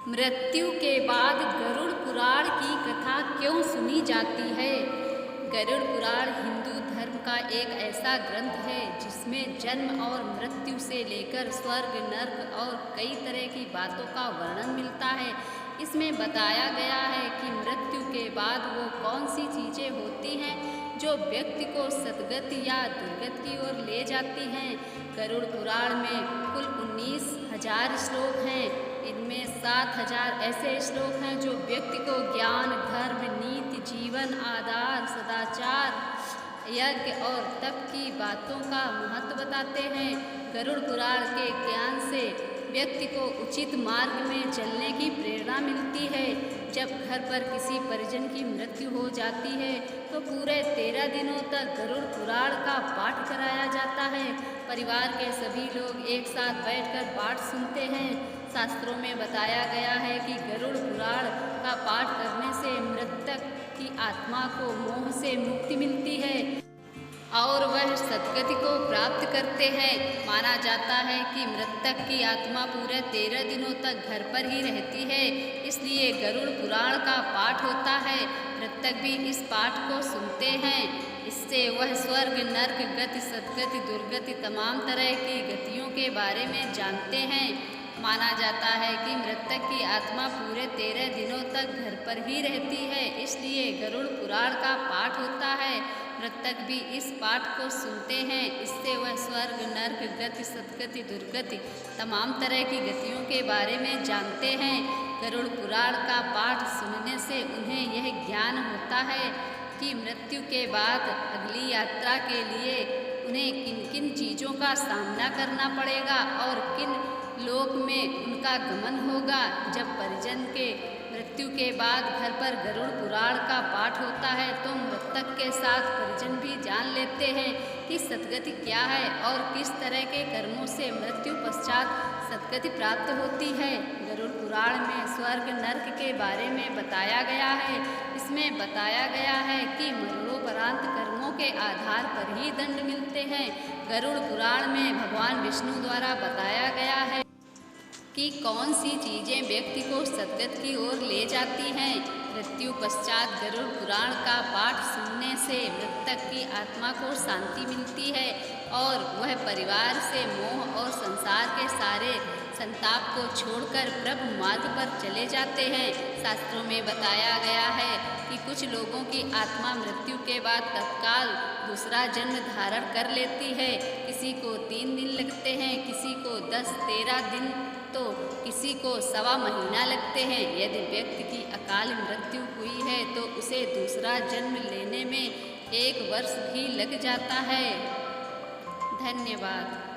मृत्यु के बाद गरुड़ पुराण की कथा क्यों सुनी जाती है? गरुड़ पुराण हिंदू धर्म का एक ऐसा ग्रंथ है जिसमें जन्म और मृत्यु से लेकर स्वर्ग, नर्क और कई तरह की बातों का वर्णन मिलता है। इसमें बताया गया है कि मृत्यु के बाद वो कौन सी चीज़ें होती हैं जो व्यक्ति को सद्गति या दुर्गति की ओर ले जाती हैं। गरुड़ पुराण में कुल 19,000 श्लोक हैं। इनमें 7,000 ऐसे श्लोक हैं जो व्यक्ति को ज्ञान, धर्म, नीति, जीवन, आदर, सदाचार, यज्ञ और तप की बातों का महत्व बताते हैं। गरुड़ पुराण के ज्ञान से व्यक्ति को उचित मार्ग में चलने की प्रेरणा मिलती है। जब घर पर किसी परिजन की मृत्यु हो जाती है तो पूरे 13 दिनों तक गरुड़ पुराण का पाठ कराया जाता है। परिवार के सभी लोग एक साथ बैठकर पाठ सुनते हैं। शास्त्रों में बताया गया है कि गरुड़ पुराण का पाठ करने से मृतक की आत्मा को मोह से मुक्ति मिलती है और वह सद्गति को प्राप्त करते हैं। माना जाता है कि मृतक की आत्मा पूरे 13 दिनों तक घर पर ही रहती है, इसलिए गरुड़ पुराण का पाठ होता है। मृतक भी इस पाठ को सुनते हैं। इससे वह स्वर्ग, नर्क गति, सद्गति, दुर्गति तमाम तरह की गतियों के बारे में जानते हैं। माना जाता है कि मृतक की आत्मा पूरे 13 दिनों तक घर पर ही रहती है, इसलिए गरुड़ पुराण का पाठ होता है। मृतक भी इस पाठ को सुनते हैं। इससे वह स्वर्ग, नर्क गति, सद्गति, दुर्गति तमाम तरह की गतियों के बारे में जानते हैं। गरुड़ पुराण का पाठ सुनने से उन्हें यह ज्ञान होता है कि मृत्यु के बाद अगली यात्रा के लिए उन्हें किन किन चीज़ों का सामना करना पड़ेगा और किन लोक में उनका गमन होगा। जब परिजन के मृत्यु के बाद घर पर गरुड़ पुराण का पाठ होता है तो मृतक के साथ परिजन भी जान लेते हैं कि सद्गति क्या है और किस तरह के कर्मों से मृत्यु पश्चात सद्गति प्राप्त होती है। गरुड़ पुराण में स्वर्ग, नर्क के बारे में बताया गया है। इसमें बताया गया है कि मरणोपरांत कर्मों के आधार पर ही दंड मिलते हैं। गरुड़ पुराण में भगवान विष्णु द्वारा बताया गया है कि कौन सी चीज़ें व्यक्ति को सद्गति की ओर ले जाती हैं। मृत्यु पश्चात गरुड़ पुराण का पाठ सुनने से मृतक की आत्मा को शांति मिलती है और वह परिवार से मोह और संसार के सारे संताप को छोड़कर प्रभु मार्ग पर चले जाते हैं। शास्त्रों में बताया गया है कि कुछ लोगों की आत्मा मृत्यु के बाद तत्काल दूसरा जन्म धारण कर लेती है। किसी को 3 दिन लगते हैं, किसी को 10-13 दिन तो किसी को 1.25 महीना लगते हैं। यदि व्यक्ति की अकाल मृत्यु हुई है तो उसे दूसरा जन्म लेने में 1 वर्ष भी लग जाता है। धन्यवाद।